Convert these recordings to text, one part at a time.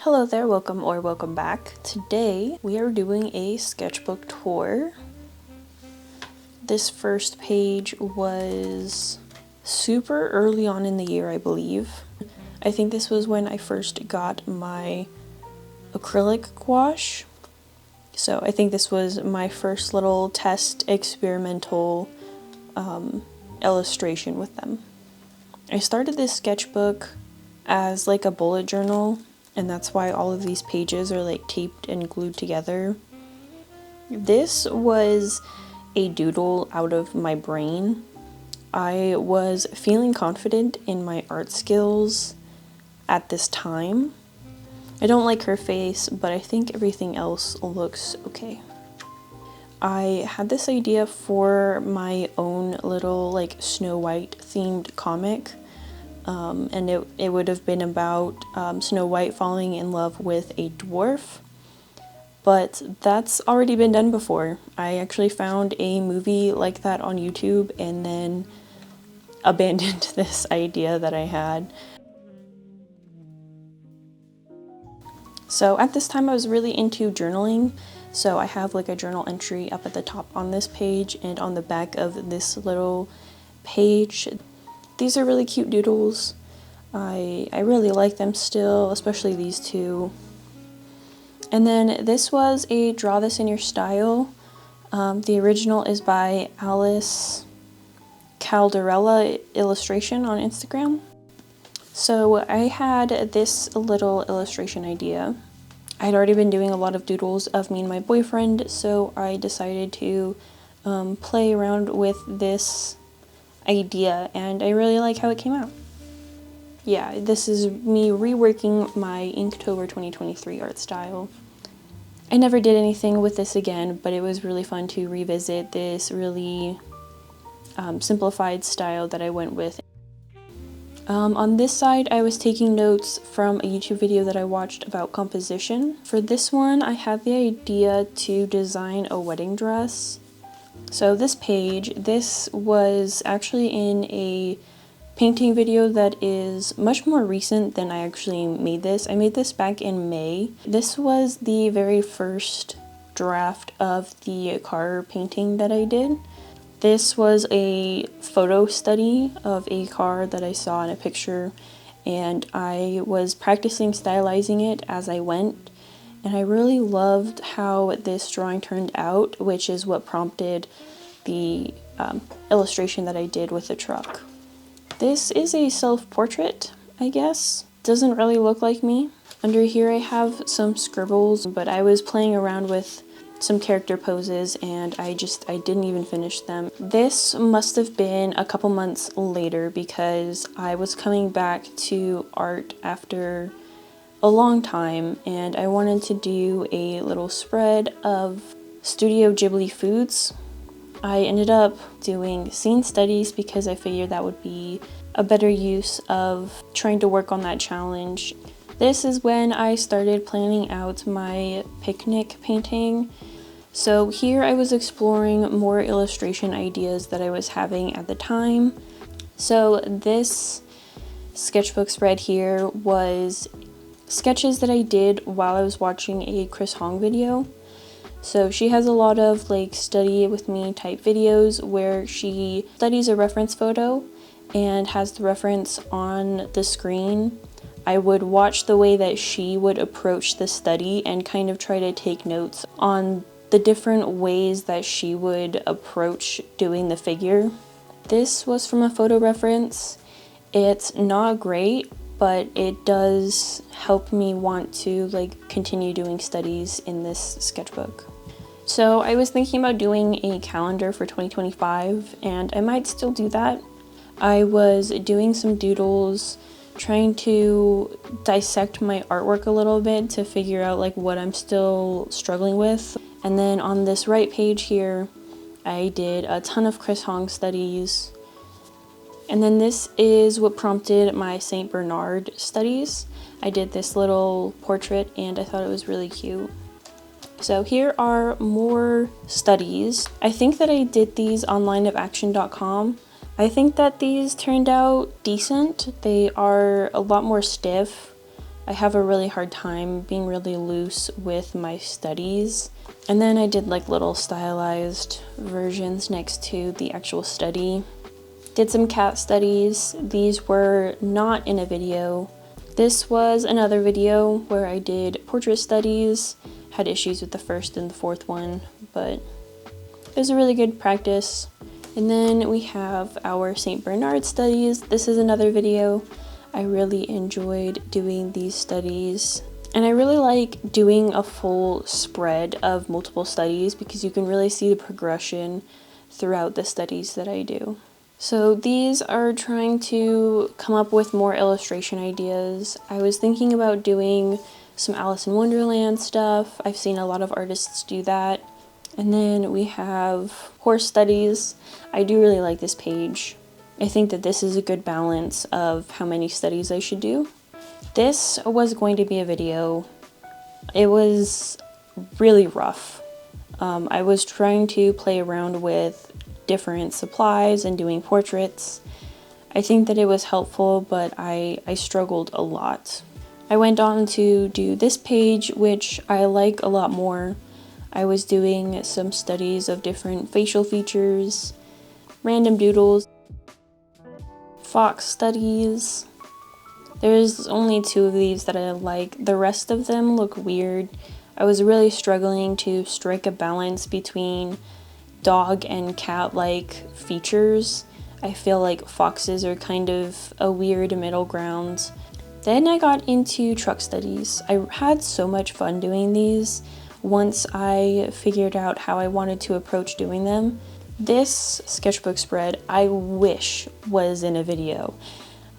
Hello there, welcome or welcome back. Today we are doing a sketchbook tour. This first page was super early on in the year, I believe. I think this was when I first got my acrylic gouache. So I think this was my first little test experimental illustration with them. I started this sketchbook as like a bullet journal, and that's why all of these pages are like taped and glued together. This was a doodle out of my brain. I was feeling confident in my art skills at this time. I don't like her face, but I think everything else looks okay. I had this idea for my own little like Snow White themed comic. And it would have been about Snow White falling in love with a dwarf, but that's already been done before. I actually found a movie like that on YouTube and then abandoned this idea that I had. So at this time I was really into journaling, so I have like a journal entry up at the top on this page and on the back of this little page. These are really cute doodles. I really like them still, especially these two. And then this was a Draw This in Your Style. The original is by Alice Caldarella Illustration on Instagram. So I had this little illustration idea. I'd already been doing a lot of doodles of me and my boyfriend, so I decided to play around with this idea, and I really like how it came out. Yeah, this is me reworking my Inktober 2023 art style. I never did anything with this again, but it was really fun to revisit this really simplified style that I went with. On this side, I was taking notes from a YouTube video that I watched about composition. For this one, I had the idea to design a wedding dress. So this page, this was actually in a painting video that is much more recent than I actually made this. I made this back in May. This was the very first draft of the car painting that I did. This was a photo study of a car that I saw in a picture, and I was practicing stylizing it as I went. And I really loved how this drawing turned out, which is what prompted the illustration that I did with the truck. This is a self-portrait, I guess. Doesn't really look like me. Under here I have some scribbles, but I was playing around with some character poses and I didn't even finish them. This must have been a couple months later because I was coming back to art after a long time, and I wanted to do a little spread of Studio Ghibli foods. I ended up doing scene studies because I figured that would be a better use of trying to work on that challenge. This is when I started planning out my picnic painting. So here I was exploring more illustration ideas that I was having at the time. So this sketchbook spread here was sketches that I did while I was watching a Chris Hong video. So she has a lot of like study with me type videos where she studies a reference photo and has the reference on the screen. I would watch the way that she would approach the study and kind of try to take notes on the different ways that she would approach doing the figure. This was from a photo reference. It's not great, but it does help me want to like continue doing studies in this sketchbook. So I was thinking about doing a calendar for 2025, and I might still do that. I was doing some doodles, trying to dissect my artwork a little bit to figure out like what I'm still struggling with. And then on this right page here, I did a ton of Chris Hong studies. And then this is what prompted my St. Bernard studies. I did this little portrait and I thought it was really cute. So here are more studies. I think that I did these on lineofaction.com. I think that these turned out decent. They are a lot more stiff I have a really hard time being really loose with my studies. And then I did like little stylized versions next to the actual study. Did some cat studies. These were not in a video. This was another video where I did portrait studies. Had issues with the first and the fourth one, but it was a really good practice. And then we have our St. Bernard studies. This is another video. I really enjoyed doing these studies. And I really like doing a full spread of multiple studies because you can really see the progression throughout the studies that I do. So these are trying to come up with more illustration ideas. I was thinking about doing some Alice in Wonderland stuff. I've seen a lot of artists do that. And then we have horse studies. I do really like this page. I think that this is a good balance of how many studies I should do. This was going to be a video. It was really rough. I was trying to play around with different supplies and doing portraits. I think that it was helpful, but I struggled a lot. I went on to do this page, which I like a lot more. I was doing some studies of different facial features, random doodles, fox studies. There's only 2 of these that I like. The rest of them look weird. I was really struggling to strike a balance between dog and cat-like features. I feel like foxes are kind of a weird middle ground. Then I got into truck studies. I had so much fun doing these once I figured out how I wanted to approach doing them. This sketchbook spread I wish was in a video.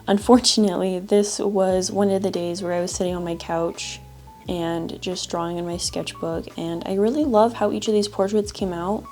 Unfortunately, this was one of the days where I was sitting on my couch and just drawing in my sketchbook, and I really love how each of these portraits came out.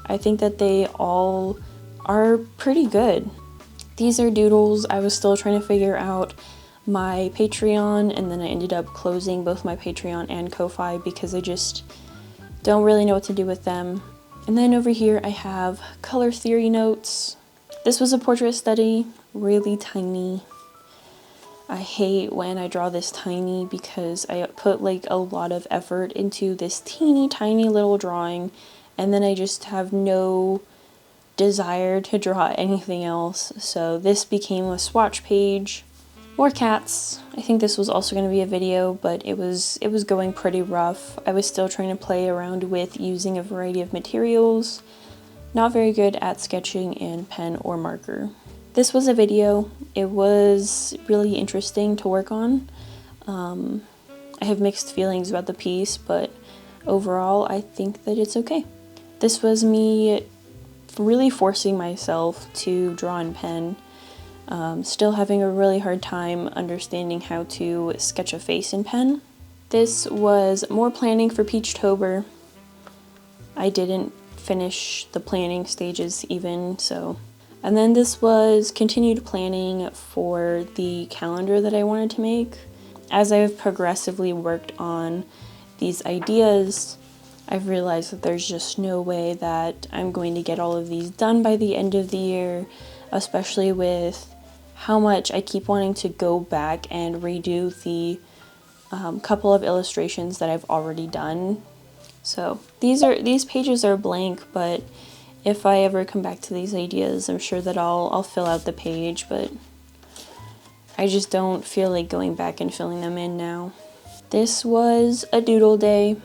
I think that they all are pretty good. These are doodles. I was still trying to figure out my Patreon, and then I ended up closing both my Patreon and Ko-Fi because I just don't really know what to do with them. And then over here I have color theory notes. This was a portrait study, really tiny. I hate when I draw this tiny because I put like a lot of effort into this teeny tiny little drawing, and then I just have no desire to draw anything else. So this became a swatch page. More cats. I think this was also going to be a video, but it was going pretty rough. I was still trying to play around with using a variety of materials. Not very good at sketching in pen or marker. This was a video. It was really interesting to work on. I have mixed feelings about the piece, but overall I think that it's okay. This was me really forcing myself to draw in pen. Still having a really hard time understanding how to sketch a face in pen. This was more planning for Peachtober. I didn't finish the planning stages even, so. And then this was continued planning for the calendar that I wanted to make. As I've progressively worked on these ideas, I've realized that there's just no way that I'm going to get all of these done by the end of the year, especially with how much I keep wanting to go back and redo the couple of illustrations that I've already done. So these pages are blank, but if I ever come back to these ideas, I'm sure that I'll fill out the page, but I just don't feel like going back and filling them in now. This was a doodle day.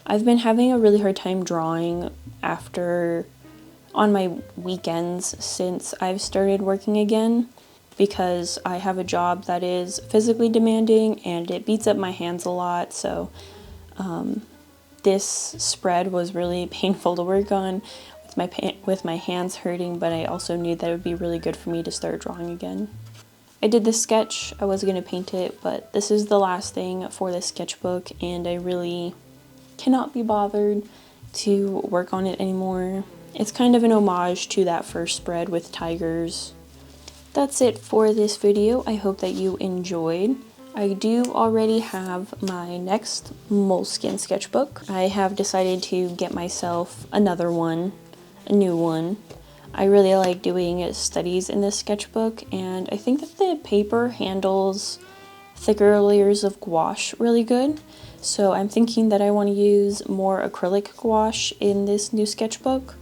I've been having a really hard time drawing on my weekends since I've started working again, because I have a job that is physically demanding and it beats up my hands a lot. So this spread was really painful to work on with my hands hurting, but I also knew that it would be really good for me to start drawing again. I did this sketch. I was going to paint it, but this is the last thing for this sketchbook, and I really cannot be bothered to work on it anymore. It's kind of an homage to that first spread with tigers. That's it for this video. I hope that you enjoyed. I do already have my next Moleskine sketchbook. I have decided to get myself another one, a new one. I really like doing studies in this sketchbook, and I think that the paper handles thicker layers of gouache really good. So I'm thinking that I want to use more acrylic gouache in this new sketchbook.